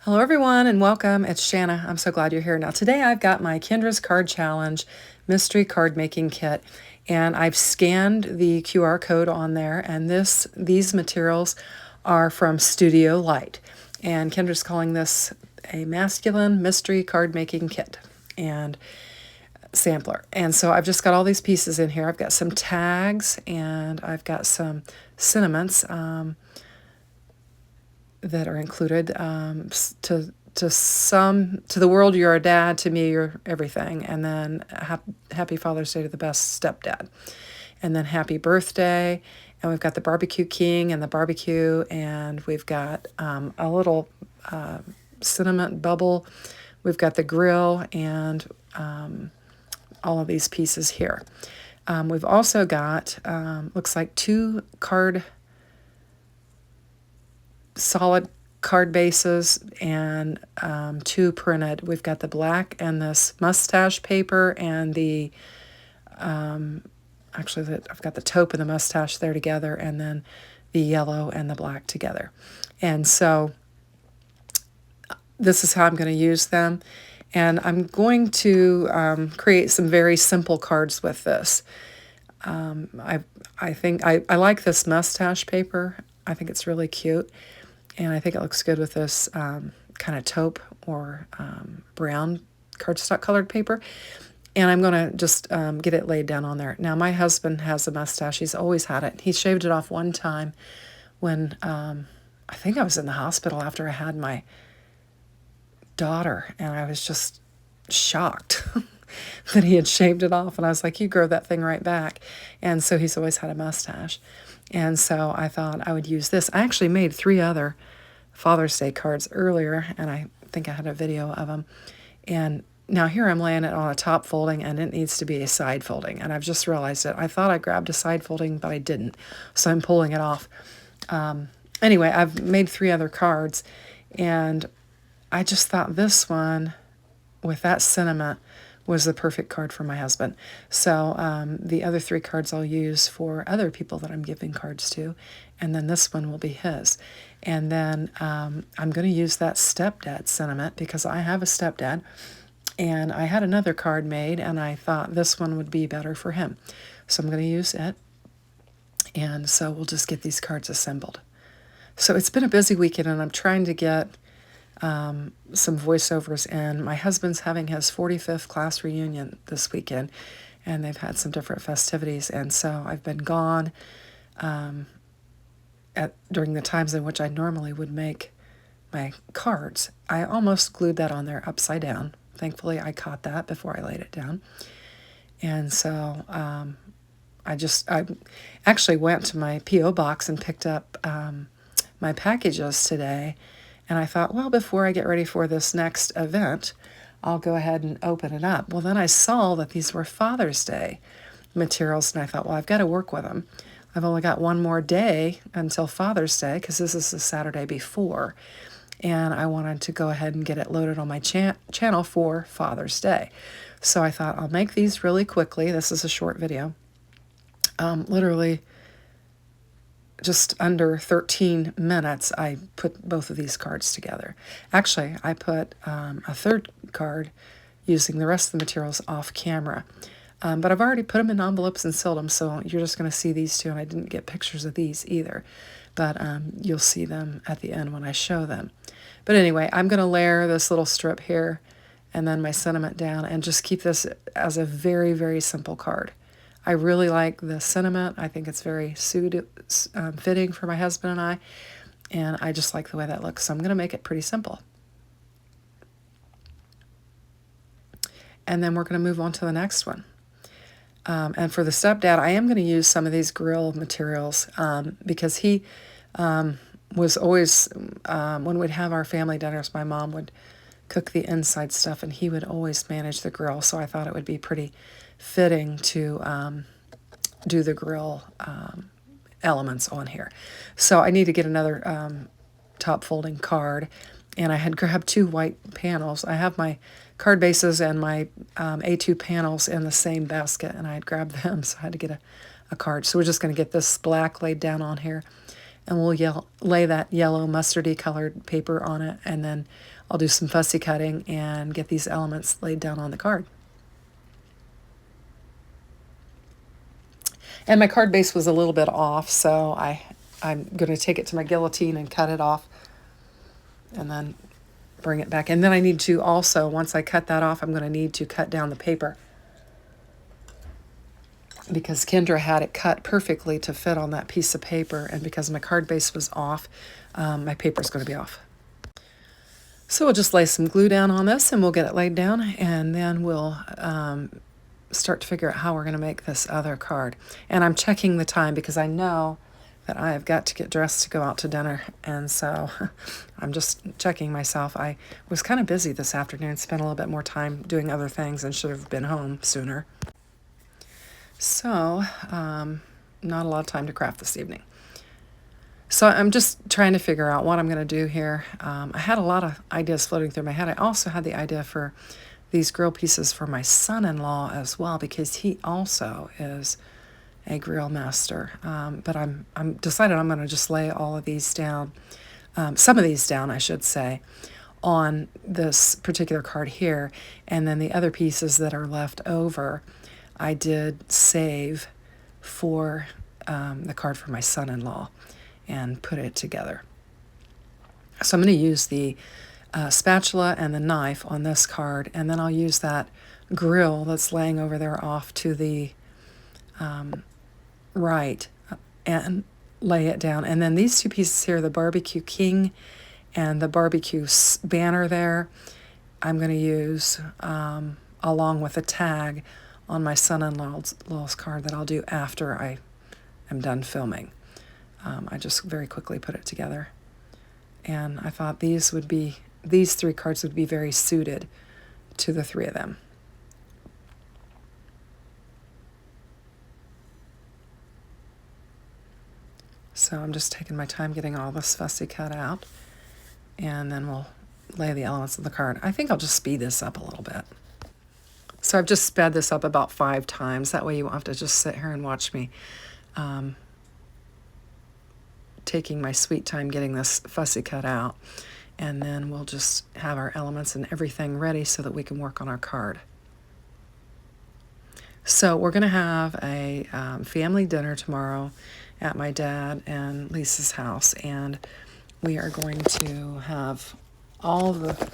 Hello everyone and welcome. It's Shanna. I'm so glad you're here. Now today I've got my Kendra's Card Challenge Mystery Card Making Kit, and I've scanned the QR code on there, and these materials are from Studio Light. And Kendra's calling this a masculine mystery card making kit and sampler. And so I've just got all these pieces in here. I've got some tags and I've got some sentiments that are included. To the world, you're a dad. To me, you're everything. And then happy Father's Day to the best stepdad. And then happy birthday. And we've got the barbecue king and the barbecue. And we've got a little sentiment bubble. We've got the grill and all of these pieces here. We've also got, looks like two solid card bases and two printed. We've got the black and this mustache paper and the I've got the taupe and the mustache there together, and then the yellow and the black together. And so this is how I'm going to use them, and I'm going to create some very simple cards with this. I think I like this mustache paper. I think it's really cute. And I think it looks good with this kind of taupe or brown cardstock colored paper. And I'm going to just get it laid down on there. Now, my husband has a mustache. He's always had it. He shaved it off one time when I think I was in the hospital after I had my daughter. And I was just shocked that he had shaved it off. And I was like, you grow that thing right back. And so he's always had a mustache. And so I thought I would use this. I actually made 3 other Father's Day cards earlier, and I think I had a video of them. And now here I'm laying it on a top folding, and it needs to be a side folding. And I've just realized it. I thought I grabbed a side folding, but I didn't. So I'm pulling it off. Anyway, I've made 3 other cards, and I just thought this one with that sentiment was the perfect card for my husband. So the other 3 cards I'll use for other people that I'm giving cards to, and then this one will be his. And then I'm going to use that stepdad sentiment because I have a stepdad, and I had another card made, and I thought this one would be better for him. So I'm going to use it, and so we'll just get these cards assembled. So it's been a busy weekend, and I'm trying to get some voiceovers in. My husband's having his 45th class reunion this weekend, and they've had some different festivities, and so I've been gone during the times in which I normally would make my cards. I almost glued that on there upside down. Thankfully, I caught that before I laid it down. And so I actually went to my P.O. box and picked up my packages today. And I thought, well, before I get ready for this next event, I'll go ahead and open it up. Well, then I saw that these were Father's Day materials, and I thought, well, I've got to work with them. I've only got one more day until Father's Day because this is the Saturday before. And I wanted to go ahead and get it loaded on my channel for Father's Day. So I thought I'll make these really quickly. This is a short video. Literally just under 13 minutes, I put both of these cards together. Actually, I put a third card using the rest of the materials off camera. But I've already put them in envelopes and sealed them, so you're just going to see these two, and I didn't get pictures of these either. But you'll see them at the end when I show them. But anyway, I'm going to layer this little strip here and then my sentiment down and just keep this as a very, very simple card. I really like the sentiment. I think it's very fitting for my husband and I just like the way that looks. So I'm going to make it pretty simple. And then we're going to move on to the next one. And for the stepdad, I am going to use some of these grill materials because he was always, when we'd have our family dinners, my mom would cook the inside stuff, and he would always manage the grill. So I thought it would be pretty fitting to do the grill elements on here. So I need to get another top folding card, and I had grabbed 2 white panels. I have my card bases and my A2 panels in the same basket, and I had grabbed them, so I had to get a card. So we're just going to get this black laid down on here, and we'll lay that yellow mustardy colored paper on it, and then I'll do some fussy cutting and get these elements laid down on the card. And my card base was a little bit off, so I'm going to take it to my guillotine and cut it off and then bring it back. And then I need to also, once I cut that off, I'm going to need to cut down the paper, because Kendra had it cut perfectly to fit on that piece of paper, and because my card base was off, my paper is going to be off. So we'll just lay some glue down on this and we'll get it laid down, and then we'll start to figure out how we're going to make this other card. And I'm checking the time because I know that I have got to get dressed to go out to dinner, and so I'm just checking myself. I was kind of busy this afternoon, spent a little bit more time doing other things and should have been home sooner. So, not a lot of time to craft this evening. So I'm just trying to figure out what I'm going to do here. I had a lot of ideas floating through my head. I also had the idea for these grill pieces for my son-in-law as well, because he also is a grill master. But I'm decided I'm going to just lay all of these down, some of these down, I should say, on this particular card here, and then the other pieces that are left over, I did save for the card for my son-in-law and put it together. So I'm going to use the spatula and the knife on this card, and then I'll use that grill that's laying over there off to the right and lay it down. And then these two pieces here, the barbecue king and the barbecue banner there, I'm going to use along with a tag on my son-in-law's card that I'll do after I am done filming. I just very quickly put it together, and I thought these three cards would be very suited to the three of them. So I'm just taking my time getting all this fussy cut out, and then we'll lay the elements of the card. I think I'll just speed this up a little bit. So I've just sped this up about 5 times. That way you won't have to just sit here and watch me taking my sweet time getting this fussy cut out. And then we'll just have our elements and everything ready so that we can work on our card. So we're going to have a family dinner tomorrow at my dad and Lisa's house, and we are going to have all the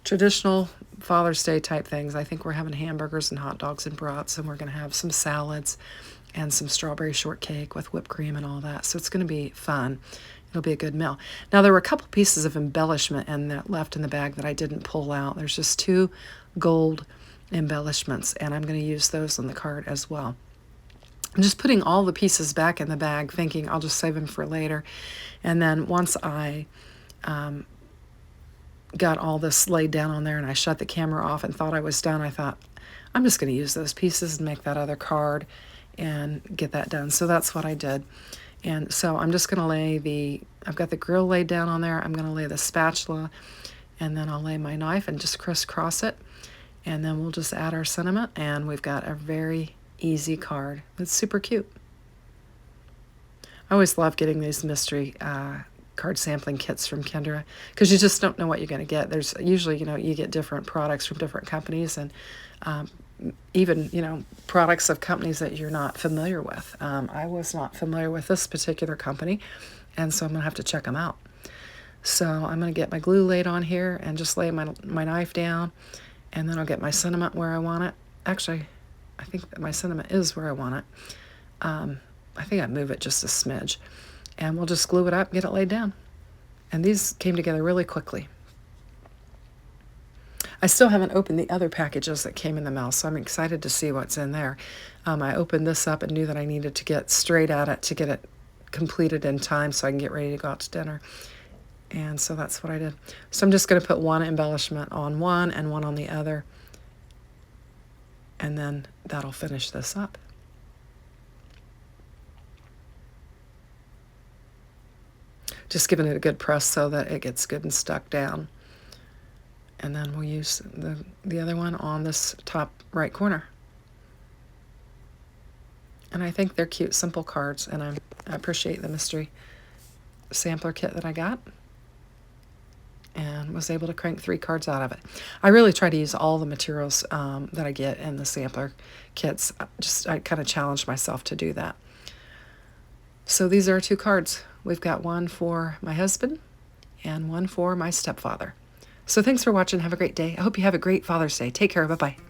traditional Father's Day type things. I think we're having hamburgers and hot dogs and brats, and we're going to have some salads and some strawberry shortcake with whipped cream and all that. So it's going to be fun. It'll be a good meal. Now, there were a couple pieces of embellishment left in the bag that I didn't pull out. There's just 2 gold embellishments, and I'm going to use those on the card as well. I'm just putting all the pieces back in the bag, thinking I'll just save them for later. And then once I got all this laid down on there and I shut the camera off and thought I was done, I thought, I'm just going to use those pieces and make that other card and get that done. So that's what I did. And so I'm just going to I've got the grill laid down on there. I'm going to lay the spatula, and then I'll lay my knife and just crisscross it. And then we'll just add our sentiment, and we've got a very easy card. It's super cute. I always love getting these mystery card sampling kits from Kendra, because you just don't know what you're going to get. There's usually, you get different products from different companies, and even, products of companies that you're not familiar with. I was not familiar with this particular company, and so I'm going to have to check them out. So I'm going to get my glue laid on here and just lay my knife down, and then I'll get my sentiment where I want it. Actually, I think that my sentiment is where I want it. I think I move it just a smidge, and we'll just glue it up, get it laid down. And these came together really quickly. I still haven't opened the other packages that came in the mail, so I'm excited to see what's in there. I opened this up and knew that I needed to get straight at it to get it completed in time so I can get ready to go out to dinner. And so that's what I did. So I'm just going to put one embellishment on one and one on the other, and then that'll finish this up. Just giving it a good press so that it gets good and stuck down. And then we'll use the other one on this top right corner. And I think they're cute, simple cards, and I appreciate the mystery sampler kit that I got. And and was able to crank 3 cards out of it. I really try to use all the materials that I get in the sampler kits. I kind of challenged myself to do that. So these are 2 cards. We've got one for my husband and one for my stepfather. So thanks for watching. Have a great day. I hope you have a great Father's Day. Take care. Bye-bye.